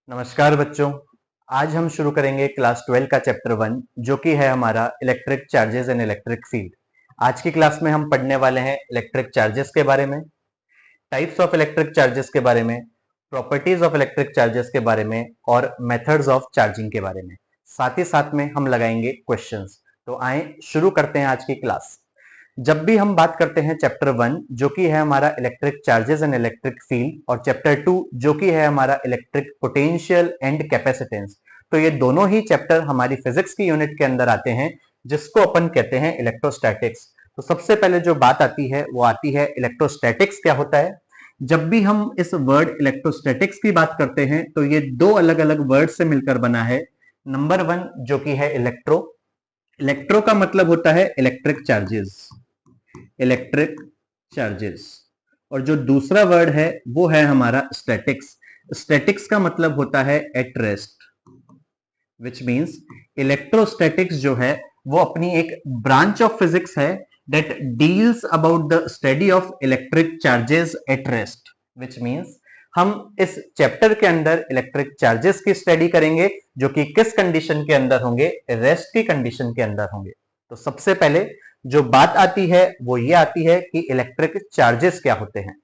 नमस्कार बच्चों। आज हम शुरू करेंगे क्लास 12 का चैप्टर 1 जो कि है हमारा electric charges and electric field. आज की क्लास में हम पढ़ने वाले हैं इलेक्ट्रिक चार्जेस के बारे में, टाइप्स ऑफ इलेक्ट्रिक चार्जेस के बारे में, प्रॉपर्टीज ऑफ इलेक्ट्रिक चार्जेस के बारे में और मेथड्स ऑफ चार्जिंग के बारे में। साथ ही साथ में हम लगाएंगे क्वेश्चंस। तो आए शुरू करते हैं आज की क्लास। जब भी हम बात करते हैं चैप्टर 1 जो कि है हमारा electric charges and electric field और चैप्टर 2 जो कि है हमारा इलेक्ट्रिक पोटेंशियल एंड कैपेसिटेंस, तो ये दोनों ही चैप्टर हमारी फिजिक्स की यूनिट के अंदर आते हैं जिसको अपन कहते हैं इलेक्ट्रोस्टैटिक्स। तो सबसे पहले जो बात आती है वो आती है इलेक्ट्रोस्टैटिक्स क्या होता है। जब भी हम इस वर्ड इलेक्ट्रोस्टैटिक्स की बात करते हैं तो ये दो अलग अलग वर्ड से मिलकर बना है। नंबर 1 जो कि है इलेक्ट्रो। इलेक्ट्रो का मतलब होता है इलेक्ट्रिक चार्जेस, इलेक्ट्रिक चार्जेस। और जो दूसरा वर्ड है वो है हमारा स्टैटिक्स। स्टैटिक्स का मतलब होता है at rest, which means electrostatics जो है वो अपनी एक ब्रांच ऑफ फिजिक्स है that deals about the study of electric charges at rest, which means हम इस चैप्टर के अंदर इलेक्ट्रिक चार्जेस की स्टडी करेंगे जो कि किस कंडीशन के अंदर होंगे, रेस्ट की कंडीशन के अंदर होंगे। तो सबसे पहले जो बात आती है वो ये आती है कि इलेक्ट्रिक चार्जेस क्या होते हैं।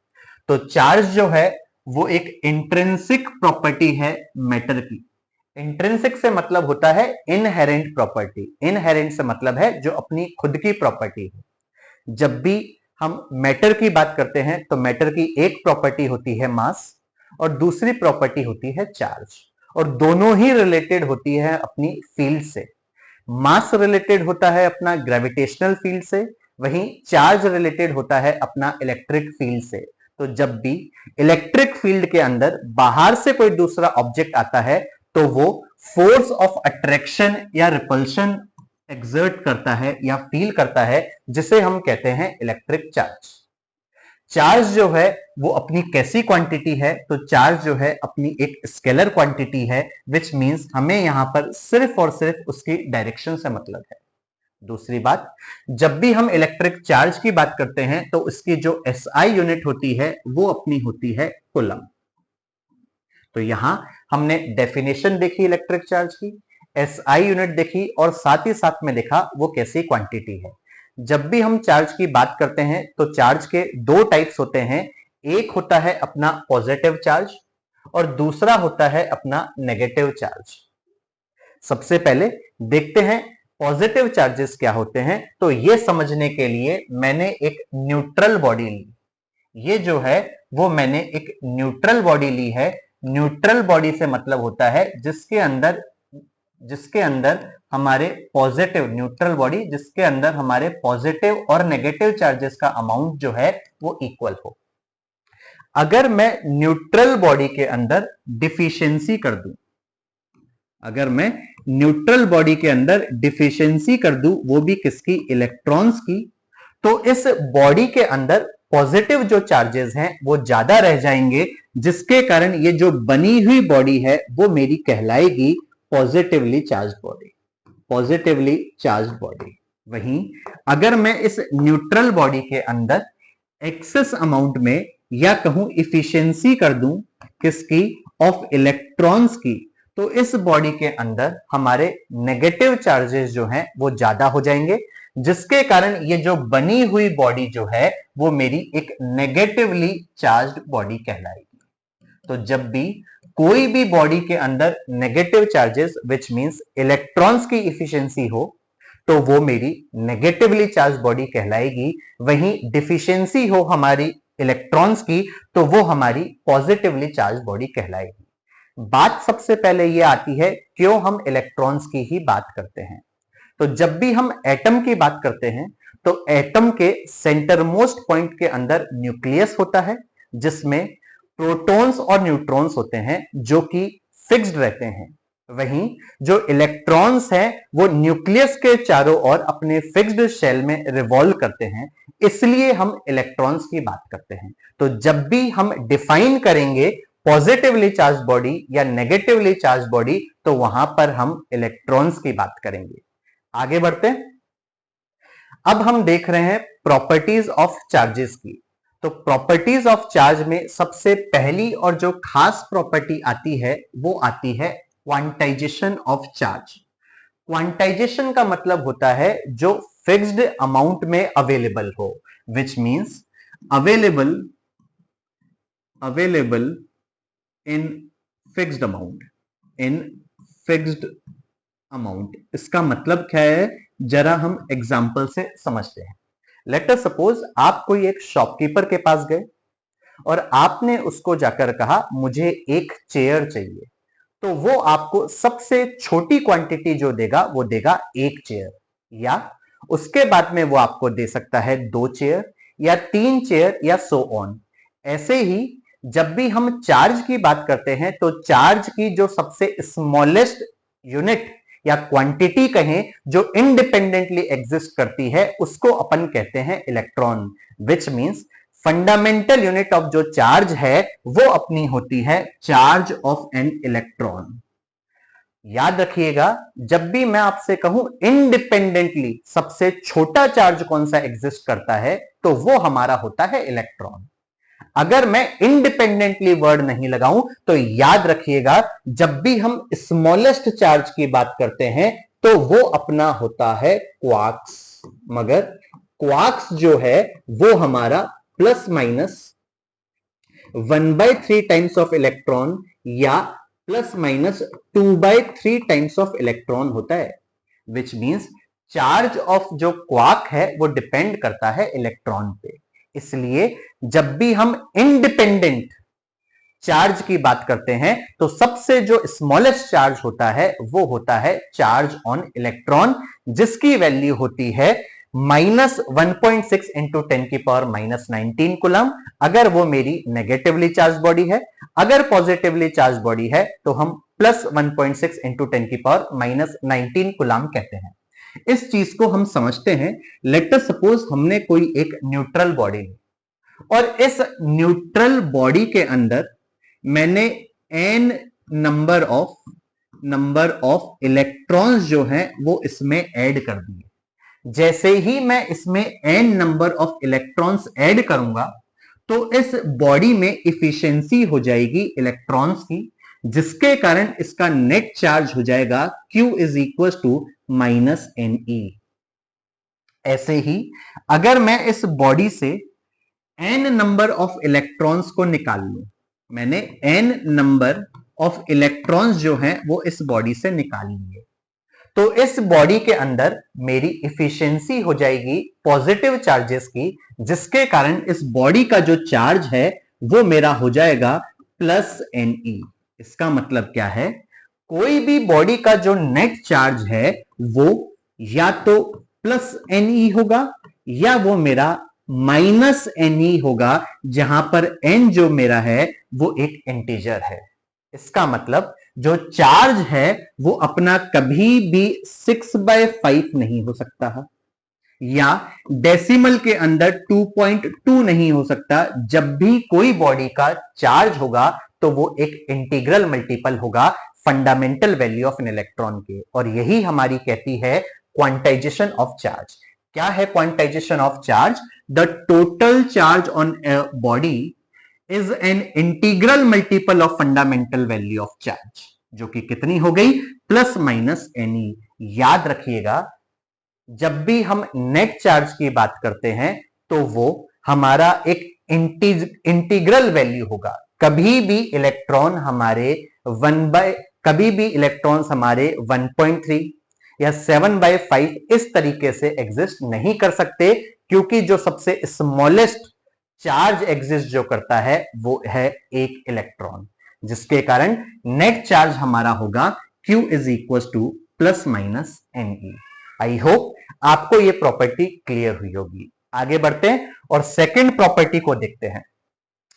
तो चार्ज जो है वो एक इंट्रिंसिक प्रॉपर्टी है मैटर की। इंट्रिंसिक से मतलब होता है इनहेरेंट प्रॉपर्टी। इनहेरेंट से मतलब है जो अपनी खुद की प्रॉपर्टी है। जब भी हम मैटर की बात करते हैं तो मैटर की एक प्रॉपर्टी होती है मास और दूसरी प्रॉपर्टी होती है चार्ज, और दोनों ही रिलेटेड होती है अपनी फील्ड से। मास रिलेटेड होता है अपना ग्रेविटेशनल फील्ड से, वहीं चार्ज रिलेटेड होता है अपना इलेक्ट्रिक फील्ड से। तो जब भी इलेक्ट्रिक फील्ड के अंदर बाहर से कोई दूसरा ऑब्जेक्ट आता है तो वो फोर्स ऑफ अट्रैक्शन या रिपल्शन एक्सर्ट करता है या फील करता है, जिसे हम कहते हैं इलेक्ट्रिक चार्ज। चार्ज जो है वो अपनी कैसी क्वांटिटी है, तो चार्ज जो है अपनी एक स्केलर क्वांटिटी है, विच मींस हमें यहां पर सिर्फ और सिर्फ उसकी डायरेक्शन से मतलब है। दूसरी बात, जब भी हम इलेक्ट्रिक चार्ज की बात करते हैं तो इसकी जो एसआई यूनिट होती है वो अपनी होती है कूलम। तो यहां हमने डेफिनेशन देखी इलेक्ट्रिक चार्ज की, एसआई यूनिट देखी और साथ ही साथ में देखा वो कैसी क्वांटिटी है। जब भी हम चार्ज की बात करते हैं तो चार्ज के दो टाइप्स होते हैं। एक होता है अपना पॉजिटिव चार्ज और दूसरा होता है अपना नेगेटिव चार्ज। सबसे पहले देखते हैं पॉजिटिव चार्जेस क्या होते हैं। तो ये समझने के लिए मैंने एक न्यूट्रल बॉडी ली। ये जो है वो मैंने एक न्यूट्रल बॉडी ली है। न्यूट्रल बॉडी से मतलब होता है जिसके अंदर हमारे पॉजिटिव, न्यूट्रल बॉडी जिसके अंदर हमारे पॉजिटिव और नेगेटिव चार्जेस का अमाउंट जो है वो इक्वल हो। अगर मैं न्यूट्रल बॉडी के अंदर डिफिशियंसी कर दूं, अगर मैं न्यूट्रल बॉडी के अंदर डिफिशियंसी कर दूं, वो भी किसकी, इलेक्ट्रॉन्स की, तो इस बॉडी के अंदर पॉजिटिव जो चार्जेस हैं वो ज्यादा रह जाएंगे, जिसके कारण ये जो बनी हुई बॉडी है वो मेरी कहलाएगी positively charge body, positively charge body. वहीं अगर मैं इस न्यूट्रल बॉडी के अंदर एक्सेस अमाउंट में या कहूं इफिशियंसी कर दूं किसकी, ऑफ इलेक्ट्रॉन्स की, तो इस बॉडी के अंदर हमारे नेगेटिव चार्जेस जो हैं वो ज्यादा हो जाएंगे, जिसके कारण ये जो बनी हुई बॉडी जो है वो मेरी एक नेगेटिवली चार्ज्ड बॉडी कहलाएगी। तो जब भी कोई भी बॉडी के अंदर negative charges which means electrons की इफिशियंसी हो तो वो मेरी नेगेटिवली चार्ज बॉडी कहलाएगी। वहीं डिफिशियंसी हो हमारी इलेक्ट्रॉन्स की तो वो हमारी पॉजिटिवली चार्ज बॉडी कहलाएगी। बात सबसे पहले ये आती है क्यों हम इलेक्ट्रॉन्स की ही बात करते हैं। तो जब भी हम एटम की बात करते हैं तो एटम के सेंटर मोस्ट पॉइंट के अंदर न्यूक्लियस होता है, जिसमें प्रोटॉन्स और न्यूट्रॉन्स होते हैं जो कि फिक्स्ड रहते हैं। वहीं जो इलेक्ट्रॉन्स हैं वो न्यूक्लियस के चारों ओर अपने फिक्स्ड शेल में रिवॉल्व करते हैं, इसलिए हम इलेक्ट्रॉन्स की बात करते हैं। तो जब भी हम डिफाइन करेंगे पॉजिटिवली चार्ज बॉडी या नेगेटिवली चार्ज बॉडी तो वहां पर हम इलेक्ट्रॉन्स की बात करेंगे। आगे बढ़ते हैं। अब हम देख रहे हैं प्रॉपर्टीज ऑफ चार्जेस की। तो प्रॉपर्टीज ऑफ चार्ज में सबसे पहली और जो खास प्रॉपर्टी आती है वो आती है क्वांटाइजेशन ऑफ चार्ज। क्वांटाइजेशन का मतलब होता है जो फिक्स्ड अमाउंट में अवेलेबल हो, which means available in fixed amount. इसका मतलब क्या है, जरा हम एग्जांपल से समझते हैं। लेट अस सपोज आप कोई एक शॉपकीपर के पास गए और आपने उसको जाकर कहा मुझे एक चेयर चाहिए, तो वो आपको सबसे छोटी क्वांटिटी जो देगा वो देगा एक चेयर, या उसके बाद में वो आपको दे सकता है 2 चेयर या 3 चेयर या सो ऑन। ऐसे ही जब भी हम चार्ज की बात करते हैं तो चार्ज की जो सबसे स्मॉलेस्ट यूनिट या क्वांटिटी कहें जो इंडिपेंडेंटली एग्जिस्ट करती है उसको अपन कहते हैं electron, which means fundamental unit of जो चार्ज है वो अपनी होती है चार्ज ऑफ एन इलेक्ट्रॉन। याद रखिएगा, जब भी मैं आपसे कहूं इंडिपेंडेंटली सबसे छोटा चार्ज कौन सा एग्जिस्ट करता है तो वो हमारा होता है इलेक्ट्रॉन। अगर मैं इंडिपेंडेंटली वर्ड नहीं लगाऊं तो याद रखिएगा, जब भी हम स्मॉलेस्ट चार्ज की बात करते हैं तो वो अपना होता है क्वार्क्स। मगर क्वार्क्स जो है वो हमारा plus minus 1/3 times of electron या plus minus 2/3 times of electron होता है, विच मींस चार्ज ऑफ जो क्वार्क है वो डिपेंड करता है इलेक्ट्रॉन पे। इसलिए जब भी हम इंडिपेंडेंट चार्ज की बात करते हैं तो सबसे जो स्मॉलेस्ट चार्ज होता है वो होता है चार्ज ऑन इलेक्ट्रॉन, जिसकी वैल्यू होती है -1.6 इंटू 10⁻⁻19 कूलम अगर वो मेरी नेगेटिवली चार्ज बॉडी है। अगर पॉजिटिवली चार्ज बॉडी है तो हम +1.6 इंटू 10⁻⁻19 कूलम कहते हैं। इस चीज को हम समझते हैं। लेट अस सपोज हमने कोई एक न्यूट्रल बॉडी ली और इस न्यूट्रल बॉडी के अंदर मैंने n नंबर ऑफ इलेक्ट्रॉन्स जो हैं वो इसमें ऐड कर दिए। जैसे ही मैं इसमें n number of electrons add करूंगा तो इस बॉडी में इफिशिएंसी हो जाएगी इलेक्ट्रॉन्स की, जिसके कारण इसका नेट चार्ज हो जाएगा Q is equal to -Ne। ऐसे ही अगर मैं इस बॉडी से n नंबर ऑफ इलेक्ट्रॉन्स को निकाल लूं, मैंने n नंबर ऑफ इलेक्ट्रॉन्स जो हैं वो इस बॉडी से निकाल लिए, तो इस बॉडी के अंदर मेरी इफिशिएंसी हो जाएगी पॉजिटिव चार्जेस की, जिसके कारण इस बॉडी का जो चार्ज है वो मेरा हो जाएगा +Ne। इसका मतलब क्या है, कोई भी बॉडी का जो नेट चार्ज है वो या तो +Ne होगा या वो मेरा -Ne होगा, जहां पर n जो मेरा है वो एक इंटीजर है। इसका मतलब जो चार्ज है वो अपना कभी भी 6/5 नहीं हो सकता है या डेसिमल के अंदर 2.2 नहीं हो सकता। जब भी कोई बॉडी का चार्ज होगा तो वो एक इंटीग्रल मल्टीपल होगा fundamental value of an electron के, और यही हमारी कहती है क्वांटाइजेशन ऑफ चार्ज। क्या है quantization of charge? The total charge on a body is an integral multiple of fundamental value of charge, जो कि कितनी हो गई? +Ne। याद रखिएगा, जब भी हम नेट चार्ज की बात करते हैं तो वो हमारा एक इंटीग्रल वैल्यू होगा। कभी भी इलेक्ट्रॉन हमारे 1.3 या 7/5 इस तरीके से एग्जिस्ट नहीं कर सकते, क्योंकि जो सबसे स्मॉलेस्ट चार्ज एग्जिस्ट जो करता है वो है एक इलेक्ट्रॉन, जिसके कारण नेट चार्ज हमारा होगा Q is equal to +Ne। I hope आपको ये प्रॉपर्टी क्लियर हुई होगी। आगे बढ़ते हैं और सेकंड प्रॉपर्टी को देखते हैं।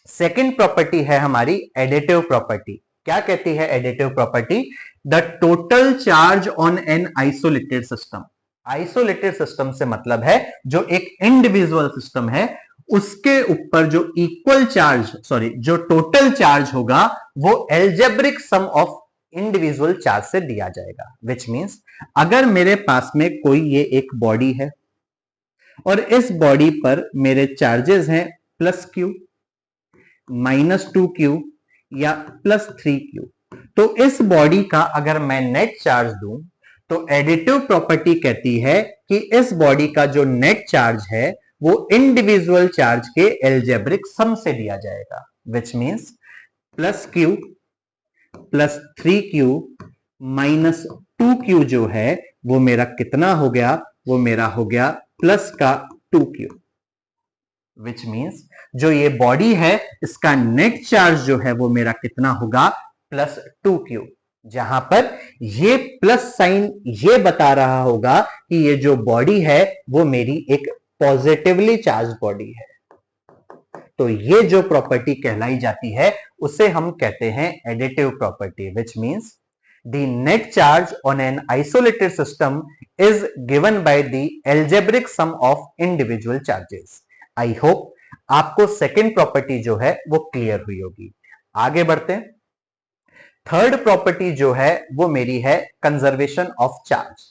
सेकंड प्रॉपर्टी है हमारी एडिटिव प्रॉपर्टी। क्या कहती है additive property? The total charge on an isolated system. Isolated system से मतलब है जो एक इंडिविजुअल सिस्टम है उसके ऊपर जो टोटल चार्ज होगा वो algebraic sum of individual charge से दिया जाएगा। विच मींस अगर मेरे पास में कोई ये एक बॉडी है और इस बॉडी पर मेरे चार्जेस हैं प्लस क्यू, माइनस 2q या प्लस 3q। तो इस बॉडी का अगर मैं नेट चार्ज दूं तो एडिटिव प्रॉपर्टी कहती है कि इस बॉडी का जो नेट चार्ज है वो इंडिविजुअल चार्ज के एल्जेब्रिक सम से दिया जाएगा, which means plus Q plus 3q minus 2q जो है वो मेरा कितना हो गया, वो मेरा हो गया प्लस का 2q, विच मींस जो ये बॉडी है इसका नेट चार्ज जो है वो मेरा कितना होगा, प्लस 2q, जहां पर ये प्लस साइन ये बता रहा होगा कि ये जो बॉडी है वो मेरी एक पॉजिटिवली चार्ज बॉडी है। तो ये जो प्रॉपर्टी कहलाई जाती है उसे हम कहते हैं additive property, which means the net charge on an isolated system is given by the algebraic sum of individual charges. I hope आपको सेकेंड प्रॉपर्टी जो है वो क्लियर हुई होगी। आगे बढ़ते हैं। थर्ड प्रॉपर्टी जो है वो मेरी है conservation of charge.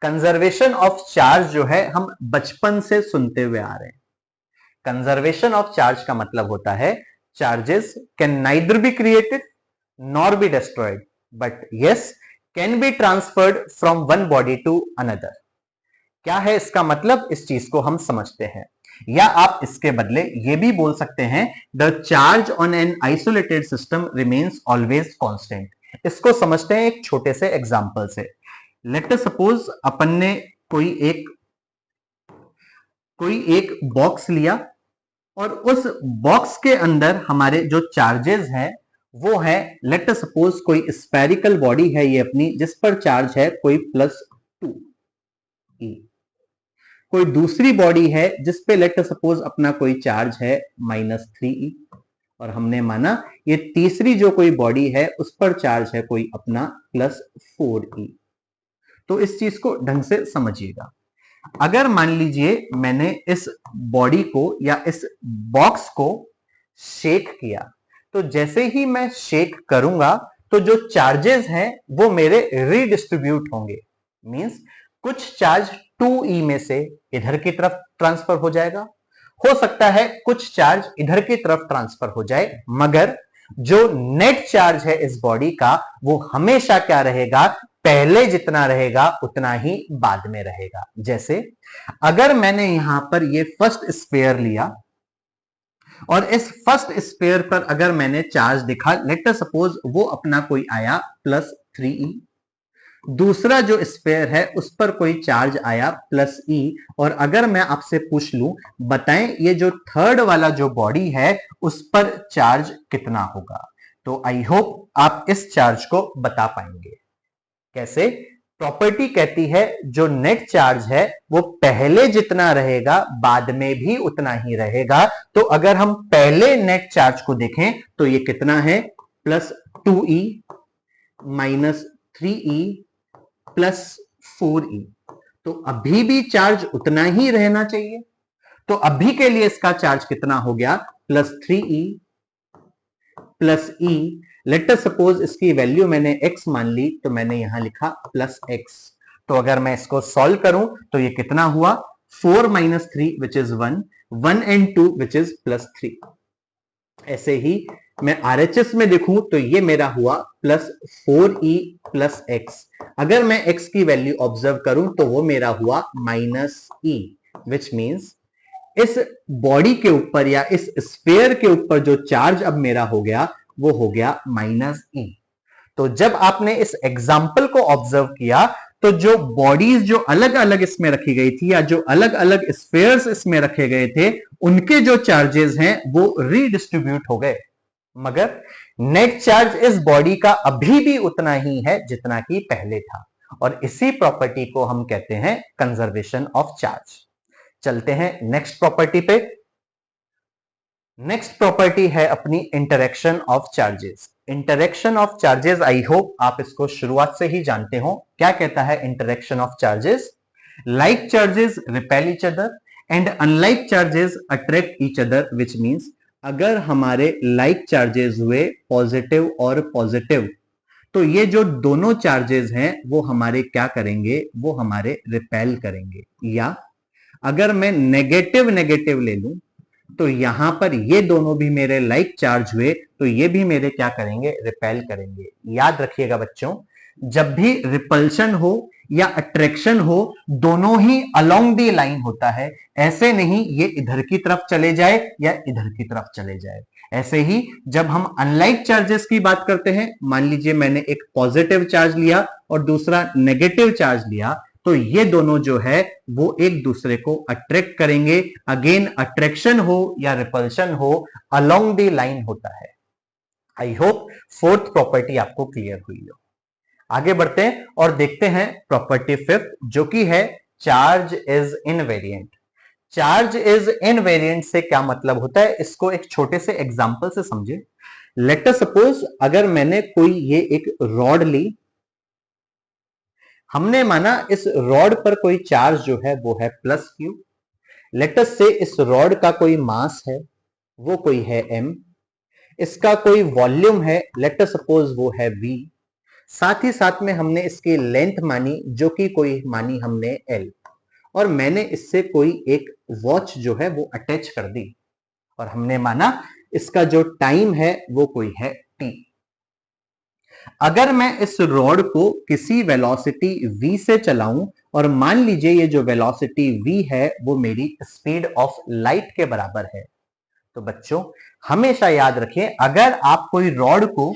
Conservation of charge जो है हम बचपन से सुनते हुए आ रहे हैं। कंजर्वेशन ऑफ चार्ज का मतलब होता है charges can neither be created nor be destroyed but yes can be transferred from one body to another. क्या है इसका मतलब, इस चीज को हम समझते हैं, या आप इसके बदले ये भी बोल सकते हैं the charge on an isolated system remains always constant. इसको समझते हैं एक छोटे से एग्जांपल से। लेट अस सपोज अपन ने कोई एक बॉक्स लिया और उस बॉक्स के अंदर हमारे जो चार्जेस हैं वो है, लेट अस सपोज कोई स्फेरिकल बॉडी है ये अपनी, जिस पर चार्ज है कोई +2e, कोई दूसरी बॉडी है जिस पे लेट अस सपोज अपना कोई चार्ज है -3e, और हमने माना ये तीसरी जो कोई बॉडी है उस पर चार्ज है कोई अपना +4e। तो इस चीज को ढंग से समझिएगा। अगर मान लीजिए मैंने इस बॉडी को या इस बॉक्स को शेक किया, तो जैसे ही मैं शेक करूंगा तो जो चार्जेस हैं वो मेरे रीडिस्ट्रीब्यूट होंगे। मींस कुछ चार्ज 2e में से इधर की तरफ ट्रांसफर हो जाएगा, हो सकता है कुछ चार्ज इधर की तरफ ट्रांसफर हो जाए, मगर जो नेट चार्ज है इस बॉडी का वो हमेशा क्या रहेगा, पहले जितना रहेगा उतना ही बाद में रहेगा। जैसे अगर मैंने यहां पर ये फर्स्ट स्फीयर लिया और इस फर्स्ट स्फीयर पर अगर मैंने चार्ज दिखा, लेट अस सपोज वो अपना कोई आया +3e, दूसरा जो स्फीयर है उस पर कोई चार्ज आया +e, और अगर मैं आपसे पूछ लूं बताएं ये जो थर्ड वाला जो बॉडी है उस पर चार्ज कितना होगा, तो आई होप आप इस चार्ज को बता पाएंगे। कैसे? प्रॉपर्टी कहती है जो नेट चार्ज है वो पहले जितना रहेगा बाद में भी उतना ही रहेगा। तो अगर हम पहले नेट चार्ज को देखें तो ये कितना है, +2e -3e +4e, तो अभी भी चार्ज उतना ही रहना चाहिए। तो अभी के लिए इसका चार्ज कितना हो गया, +3e +e। Let us suppose इसकी वैल्यू मैंने x मान ली, तो मैंने यहां लिखा +x। तो अगर मैं इसको सॉल्व करूं तो ये कितना हुआ, 4 - 3 which is 1, 1 and 2 which is +3। ऐसे ही मैं RHS में देखूं तो ये मेरा हुआ +4e +x। अगर मैं x की वैल्यू ऑब्जर्व करूं तो वो मेरा हुआ -e, विच मींस इस बॉडी के ऊपर या इस स्फीयर के ऊपर जो चार्ज अब मेरा हो गया वो हो गया -e। तो जब आपने इस एग्जाम्पल को ऑब्जर्व किया तो जो बॉडीज जो अलग अलग इसमें रखी गई थी या जो अलग अलग स्फीयर्स इसमें रखे गए थे उनके जो चार्जेस हैं वो रीडिस्ट्रीब्यूट हो गए, मगर नेट चार्ज इस बॉडी का अभी भी उतना ही है जितना कि पहले था, और इसी प्रॉपर्टी को हम कहते हैं कंजर्वेशन ऑफ चार्ज। चलते हैं नेक्स्ट प्रॉपर्टी पे। नेक्स्ट प्रॉपर्टी है अपनी interaction of charges. Interaction of charges, I hope आप इसको शुरुआत से ही जानते हो। क्या कहता है interaction of charges? Like charges repel each other and unlike charges attract each other, which means अगर हमारे लाइक चार्जेस हुए पॉजिटिव और पॉजिटिव, तो ये जो दोनों चार्जेस हैं वो हमारे क्या करेंगे, वो हमारे रिपेल करेंगे। या अगर मैं नेगेटिव नेगेटिव ले लूं तो यहां पर ये दोनों भी मेरे लाइक चार्ज हुए, तो ये भी मेरे क्या करेंगे, रिपेल करेंगे। याद रखिएगा बच्चों, जब भी रिपल्शन हो या अट्रैक्शन हो, दोनों ही अलोंग दी लाइन होता है। ऐसे नहीं ये इधर की तरफ चले जाए या इधर की तरफ चले जाए। ऐसे ही जब हम अनलाइक चार्जेस की बात करते हैं, मान लीजिए मैंने एक पॉजिटिव चार्ज लिया और दूसरा नेगेटिव चार्ज लिया, तो ये दोनों जो है वो एक दूसरे को अट्रैक्ट करेंगे। अगेन अट्रैक्शन हो या रिपल्शन हो, अलोंग द लाइन होता है। आई होप फोर्थ प्रॉपर्टी आपको क्लियर हुई हो। आगे बढ़ते हैं और देखते हैं प्रॉपर्टी फिफ्थ, जो कि है charge is invariant. Charge is invariant से क्या मतलब होता है, इसको एक छोटे से एग्जांपल से समझे। लेट अस सपोज अगर मैंने कोई ये एक रॉड ली, हमने माना इस रॉड पर कोई चार्ज जो है वो है प्लस क्यू। लेट अस से इस रॉड का कोई मास है, वो कोई है m। इसका कोई वॉल्यूम है, लेट अस सपोज वो है v। साथ ही साथ में हमने इसकी लेंथ मानी, जो कि कोई मानी हमने l। और मैंने इससे कोई एक वॉच जो है वो अटैच कर दी, और हमने माना इसका जो टाइम है वो कोई है t। अगर मैं इस रॉड को किसी वेलोसिटी v से चलाऊं, और मान लीजिए ये जो वेलोसिटी v है वो मेरी स्पीड ऑफ लाइट के बराबर है, तो बच्चों हमेशा याद रखें, अगर आप कोई रॉड को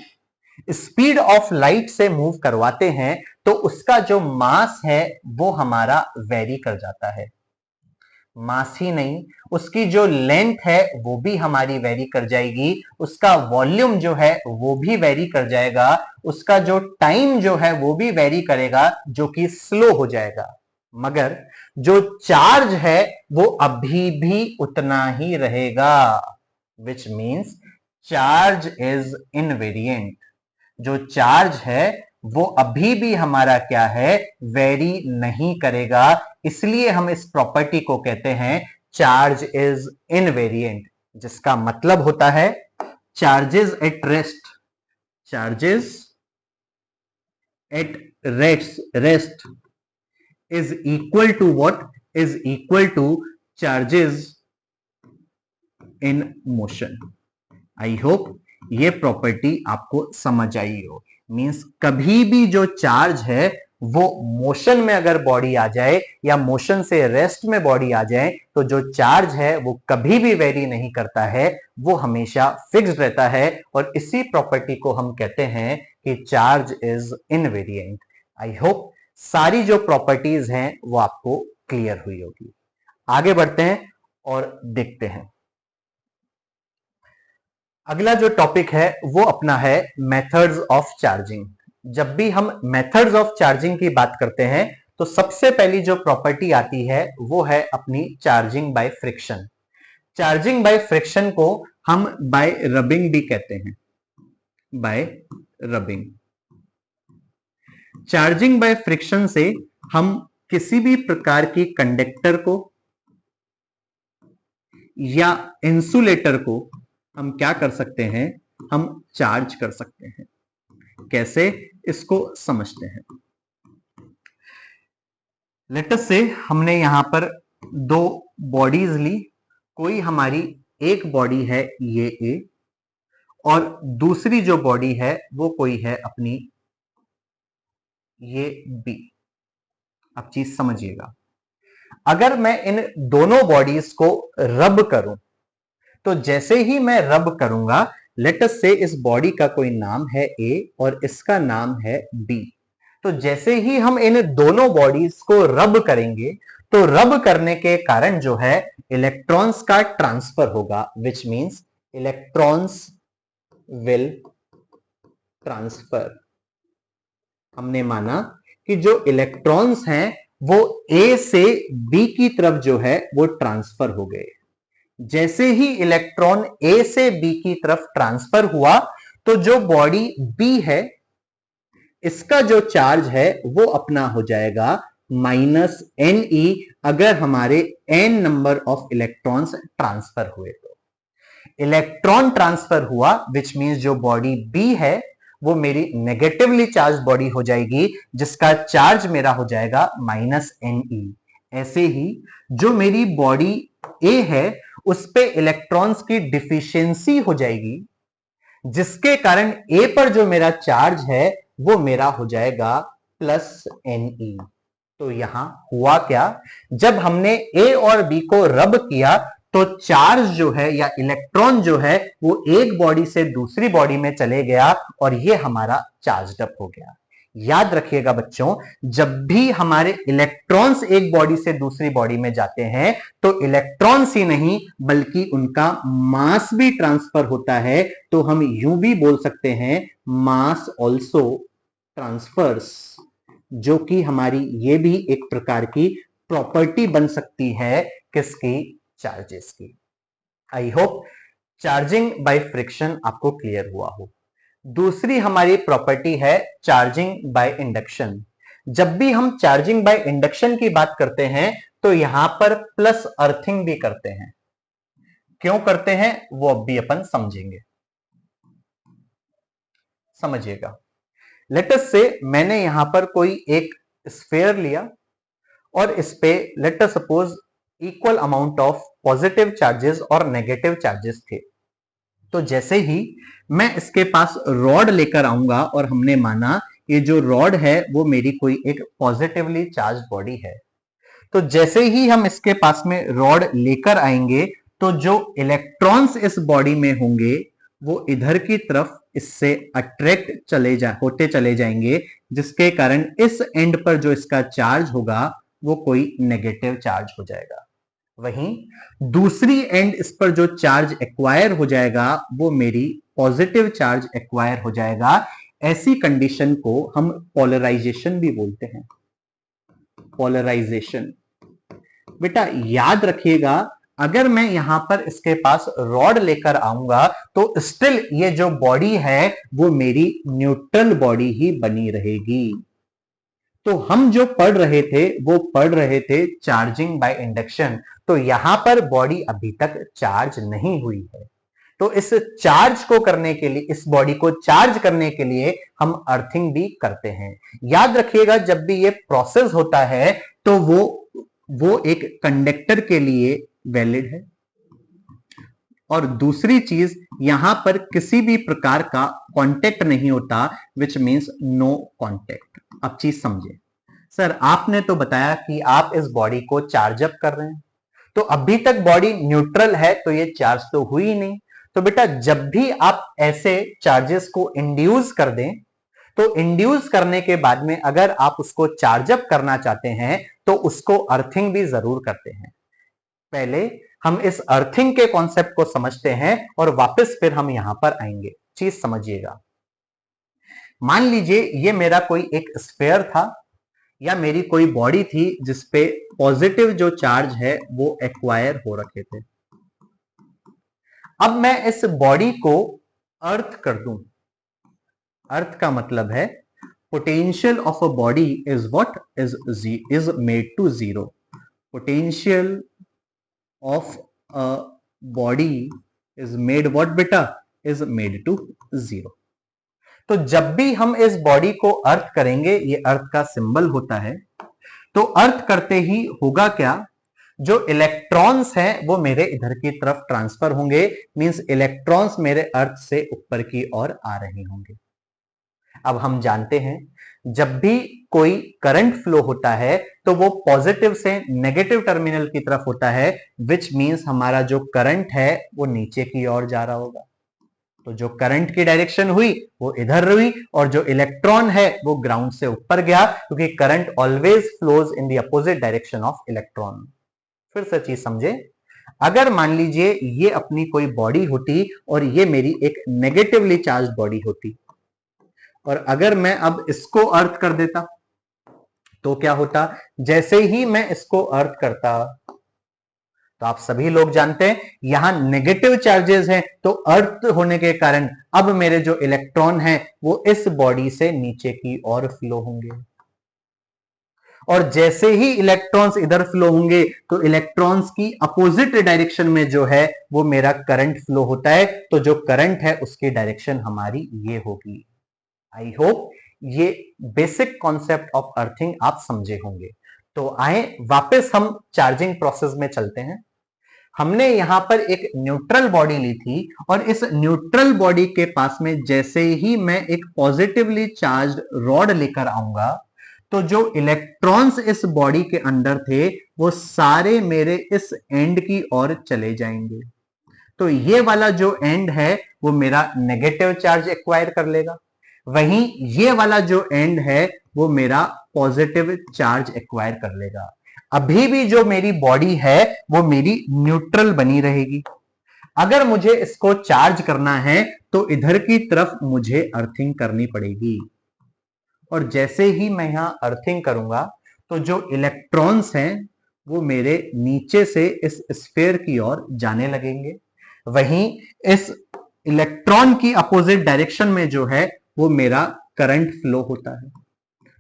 स्पीड ऑफ लाइट से मूव करवाते हैं तो उसका जो मास है वो हमारा वेरी कर जाता है। मास ही नहीं, उसकी जो लेंथ है वो भी हमारी वेरी कर जाएगी, उसका वॉल्यूम जो है वो भी वेरी कर जाएगा, उसका जो टाइम जो है वो भी वेरी करेगा, जो कि स्लो हो जाएगा। मगर जो चार्ज है वो अभी भी उतना ही रहेगा, which means charge is invariant. जो चार्ज है वो अभी भी हमारा क्या है, वेरी नहीं करेगा। इसलिए हम इस प्रॉपर्टी को कहते हैं चार्ज इज इनवेरिएंट, जिसका मतलब होता है charges at rest, charges at rest is equal to what, is equal to charges in motion. I hope ये प्रॉपर्टी आपको समझ आई हो। मींस कभी भी जो चार्ज है वो मोशन में अगर बॉडी आ जाए या मोशन से रेस्ट में बॉडी आ जाए, तो जो चार्ज है वो कभी भी वेरी नहीं करता है, वो हमेशा फिक्स्ड रहता है। और इसी प्रॉपर्टी को हम कहते हैं कि charge is invariant. I hope सारी जो प्रॉपर्टीज हैं वो आपको क्लियर हुई होगी। आगे बढ़ते हैं और देखते हैं। अगला जो टॉपिक है वो अपना है मेथड्स ऑफ चार्जिंग। जब भी हम मेथड्स ऑफ चार्जिंग की बात करते हैं तो सबसे पहली जो प्रॉपर्टी आती है वो है अपनी charging by friction. Charging by friction को हम बाय रबिंग भी कहते हैं, bye rubbing. Charging by friction से हम किसी भी प्रकार की कंडक्टर को या इंसुलेटर को हम क्या कर सकते हैं, हम चार्ज कर सकते हैं। कैसे, इसको समझते हैं। लेट अस से हमने यहां पर दो बॉडीज ली, कोई हमारी एक बॉडी है ये ए, और दूसरी जो बॉडी है वो कोई है अपनी ये बी। अब चीज समझिएगा, अगर मैं इन दोनों बॉडीज को रब करूं, तो जैसे ही मैं रब करूंगा, लेट अस से इस बॉडी का कोई नाम है ए और इसका नाम है बी, तो जैसे ही हम इन दोनों बॉडीज को रब करेंगे, तो रब करने के कारण जो है इलेक्ट्रॉन्स का ट्रांसफर होगा, which means electrons will transfer. हमने माना कि जो इलेक्ट्रॉन्स हैं वो ए से बी की तरफ जो है वो ट्रांसफर हो गए। जैसे ही इलेक्ट्रॉन ए से बी की तरफ ट्रांसफर हुआ, तो जो बॉडी बी है इसका जो चार्ज है वो अपना हो जाएगा माइनस एन ई, अगर हमारे N number of electrons transfer हुए। तो इलेक्ट्रॉन ट्रांसफर हुआ, विच मींस जो बॉडी बी है वो मेरी नेगेटिवली चार्ज बॉडी हो जाएगी, जिसका चार्ज मेरा हो जाएगा माइनस एन ई। ऐसे ही जो मेरी बॉडी ए है उस पे इलेक्ट्रॉन्स की डिफिशियंसी हो जाएगी, जिसके कारण ए पर जो मेरा चार्ज है वो मेरा हो जाएगा प्लस Ne। तो यहां हुआ क्या, जब हमने ए और बी को रब किया तो चार्ज जो है या इलेक्ट्रॉन जो है वो एक बॉडी से दूसरी बॉडी में चले गया और ये हमारा चार्ज अप हो गया। याद रखिएगा बच्चों, जब भी हमारे इलेक्ट्रॉन्स एक बॉडी से दूसरी बॉडी में जाते हैं तो इलेक्ट्रॉन्स ही नहीं बल्कि उनका मास भी ट्रांसफर होता है। तो हम यूं भी बोल सकते हैं मास ऑल्सो ट्रांसफर्स, जो कि हमारी ये भी एक प्रकार की प्रॉपर्टी बन सकती है किसकी, चार्जेस की। I hope charging by friction आपको क्लियर हुआ हो। दूसरी हमारी प्रॉपर्टी है चार्जिंग बाय इंडक्शन। जब भी हम चार्जिंग बाय इंडक्शन की बात करते हैं तो यहां पर प्लस अर्थिंग भी करते हैं। क्यों करते हैं वो अब भी अपन समझेंगे, समझिएगा। लेट अस से मैंने यहां पर कोई एक स्फीयर लिया और इस पे let us suppose equal amount of positive charges और नेगेटिव चार्जेस थे। तो जैसे ही मैं इसके पास रॉड लेकर आऊंगा और हमने माना ये जो रॉड है वो मेरी कोई एक पॉजिटिवली चार्ज बॉडी है, तो जैसे ही हम इसके पास में रॉड लेकर आएंगे तो जो इलेक्ट्रॉन्स इस बॉडी में होंगे वो इधर की तरफ इससे अट्रैक्ट होते चले जाएंगे, जिसके कारण इस एंड पर जो इसका चार्ज होगा वो कोई नेगेटिव चार्ज हो जाएगा। वहीं दूसरी एंड इस पर जो चार्ज एक्वायर हो जाएगा वो मेरी पॉजिटिव चार्ज एक्वायर हो जाएगा। ऐसी कंडीशन को हम पोलराइजेशन भी बोलते हैं, पोलराइजेशन। बेटा याद रखिएगा, अगर मैं यहां पर इसके पास रॉड लेकर आऊंगा तो स्टिल ये जो बॉडी है वो मेरी न्यूट्रल बॉडी ही बनी रहेगी। तो हम जो पढ़ रहे थे वो पढ़ रहे थे चार्जिंग बाय इंडक्शन। तो यहां पर बॉडी अभी तक चार्ज नहीं हुई है, तो इस चार्ज को करने के लिए, इस बॉडी को चार्ज करने के लिए हम अर्थिंग भी करते हैं। याद रखिएगा, जब भी ये प्रोसेस होता है तो वो एक कंडक्टर के लिए वैलिड है। और दूसरी चीज, यहां पर किसी भी प्रकार का कांटेक्ट नहीं होता, विच मींस नो कांटेक्ट। अब चीज समझे। सर आपने तो बताया कि आप इस बॉडी को चार्ज अप कर रहे हैं, तो अभी तक बॉडी न्यूट्रल है तो ये चार्ज तो हुई नहीं। तो बेटा जब भी आप ऐसे चार्जेस को इंड्यूस कर दें तो इंड्यूस करने के बाद में अगर आप उसको चार्ज अप करना चाहते हैं तो उसको अर्थिंग भी जरूर करते हैं। पहले हम इस अर्थिंग के कॉन्सेप्ट को समझते हैं और वापस फिर हम यहां पर आएंगे। चीज समझिएगा। मान लीजिए ये मेरा कोई एक स्फीयर था या मेरी कोई बॉडी थी जिसपे पॉजिटिव जो चार्ज है वो एक्वायर हो रखे थे। अब मैं इस बॉडी को अर्थ कर दूं। अर्थ का मतलब है potential of a body is what is made to zero. Potential of a body is made what बेटा, इज मेड टू जीरो। तो जब भी हम इस बॉडी को अर्थ करेंगे, ये अर्थ का सिंबल होता है, तो अर्थ करते ही होगा क्या, जो इलेक्ट्रॉन्स हैं वो मेरे इधर की तरफ ट्रांसफर होंगे, मींस इलेक्ट्रॉन्स मेरे अर्थ से ऊपर की ओर आ रहे होंगे। अब हम जानते हैं जब भी कोई करंट फ्लो होता है तो वो पॉजिटिव से नेगेटिव टर्मिनल की तरफ होता है, विच मींस हमारा जो करंट है वो नीचे की ओर जा रहा होगा। तो जो करंट की डायरेक्शन हुई वो इधर हुई और जो इलेक्ट्रॉन है वो ग्राउंड से ऊपर गया, क्योंकि current always flows in the opposite direction of electron. फिर से चीज समझे, अगर मान लीजिए ये अपनी कोई बॉडी होती और ये मेरी एक नेगेटिवली चार्ज बॉडी होती, और अगर मैं अब इसको अर्थ कर देता तो क्या होता, जैसे ही मैं इसको अर्थ करता, तो आप सभी लोग जानते हैं यहां नेगेटिव चार्जेस हैं, तो अर्थ होने के कारण अब मेरे जो इलेक्ट्रॉन हैं वो इस बॉडी से नीचे की ओर फ्लो होंगे, और जैसे ही इलेक्ट्रॉन्स इधर फ्लो होंगे तो इलेक्ट्रॉन्स की अपोजिट डायरेक्शन में जो है वो मेरा करंट फ्लो होता है। तो जो करंट है उसकी डायरेक्शन हमारी ये होगी। आई होप ये बेसिक कॉन्सेप्ट ऑफ अर्थिंग आप समझे होंगे। तो आए वापस हम चार्जिंग प्रोसेस में चलते हैं। हमने यहां पर एक न्यूट्रल बॉडी ली थी और इस न्यूट्रल बॉडी के पास में जैसे ही मैं एक पॉजिटिवली चार्ज्ड रॉड लेकर आऊंगा तो जो इलेक्ट्रॉन्स इस बॉडी के अंदर थे वो सारे मेरे इस एंड की ओर चले जाएंगे। तो ये वाला जो एंड है वो मेरा नेगेटिव चार्ज एक्वायर कर लेगा, वहीं ये वाला जो एंड है वो मेरा पॉजिटिव चार्ज एक्वायर कर लेगा। अभी भी जो मेरी बॉडी है वो मेरी न्यूट्रल बनी रहेगी। अगर मुझे इसको चार्ज करना है तो इधर की तरफ मुझे अर्थिंग करनी पड़ेगी, और जैसे ही मैं यहां अर्थिंग करूंगा तो जो इलेक्ट्रॉन्स हैं वो मेरे नीचे से इस स्फीयर की ओर जाने लगेंगे, वहीं इस इलेक्ट्रॉन की अपोजिट डायरेक्शन में जो है वो मेरा करंट फ्लो होता है।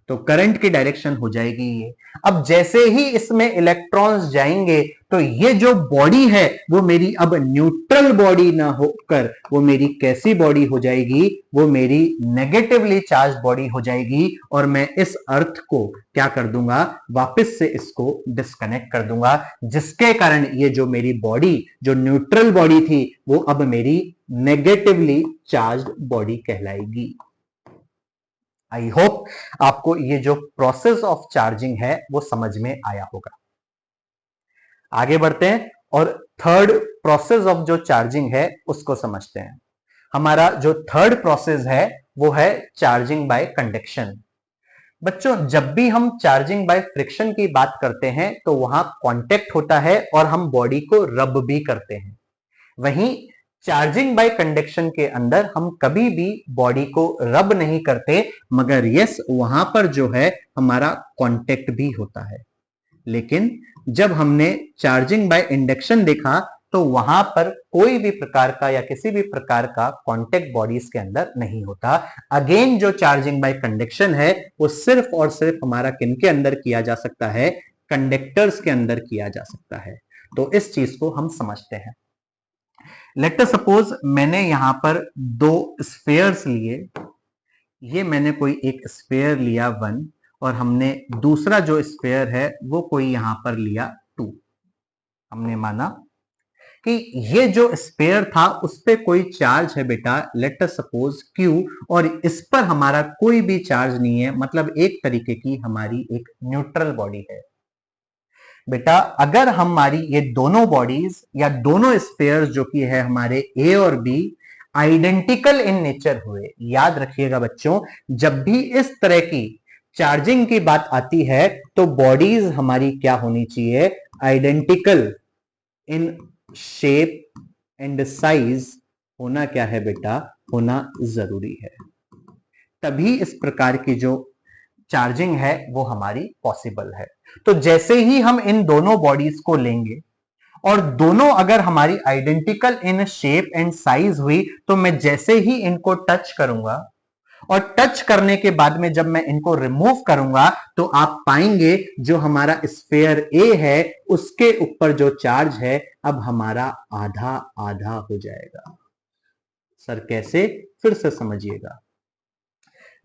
तो करंट की डायरेक्शन हो जाएगी ये। अब जैसे ही इसमें इलेक्ट्रॉन्स जाएंगे तो ये जो बॉडी है वो मेरी अब न्यूट्रल बॉडी ना होकर वो मेरी कैसी बॉडी हो जाएगी, वो मेरी नेगेटिवली चार्ज बॉडी हो जाएगी, और मैं इस अर्थ को क्या कर दूंगा, वापस से इसको डिस्कनेक्ट कर दूंगा, जिसके कारण ये जो मेरी बॉडी जो न्यूट्रल बॉडी थी वो अब मेरी नेगेटिवली चार्ज बॉडी कहलाएगी। आई होप आपको ये जो प्रोसेस ऑफ चार्जिंग है वो समझ में आया होगा। आगे बढ़ते हैं और थर्ड प्रोसेस ऑफ जो चार्जिंग है उसको समझते हैं। हमारा जो थर्ड प्रोसेस है वो है चार्जिंग बाय कंडक्शन। बच्चों, जब भी हम चार्जिंग बाय फ्रिक्शन की बात करते हैं तो वहां कांटेक्ट होता है और हम बॉडी को रब भी करते हैं। वहीं चार्जिंग बाय कंडक्शन के अंदर हम कभी भी बॉडी को रब नहीं करते, मगर यस वहां पर जो है हमारा कांटेक्ट भी होता है। लेकिन जब हमने चार्जिंग बाय इंडक्शन देखा तो वहां पर कोई भी प्रकार का या किसी भी प्रकार का कांटेक्ट बॉडीज के अंदर नहीं होता। अगेन जो चार्जिंग बाय कंडक्शन है वो सिर्फ और सिर्फ हमारा किनके अंदर किया जा सकता है, कंडक्टर्स के अंदर किया जा सकता है। तो इस चीज को हम समझते हैं। लेट अस सपोज मैंने यहां पर दो स्फेयर्स लिए, ये मैंने कोई एक स्फेयर लिया 1 और हमने दूसरा जो स्फेयर है वो कोई यहां पर लिया 2। हमने माना कि ये जो स्फेयर था उस पे कोई चार्ज है बेटा, लेट अस सपोज Q, और इस पर हमारा कोई भी चार्ज नहीं है, मतलब एक तरीके की हमारी एक न्यूट्रल बॉडी है। बेटा अगर हमारी ये दोनों बॉडीज या दोनों स्फेयर्स जो कि है हमारे ए और बी आइडेंटिकल इन नेचर हुए, याद रखिएगा बच्चों, जब भी इस तरह की चार्जिंग की बात आती है तो बॉडीज हमारी क्या होनी चाहिए, identical in shape and size होना क्या है बेटा, होना जरूरी है। तभी इस प्रकार की जो चार्जिंग है वो हमारी पॉसिबल है। तो जैसे ही हम इन दोनों बॉडीज को लेंगे और दोनों अगर हमारी identical in shape and size हुई तो मैं जैसे ही इनको टच करूंगा और टच करने के बाद में जब मैं इनको रिमूव करूंगा तो आप पाएंगे जो हमारा स्फेयर ए है उसके ऊपर जो चार्ज है अब हमारा आधा आधा हो जाएगा। सर कैसे, फिर से समझिएगा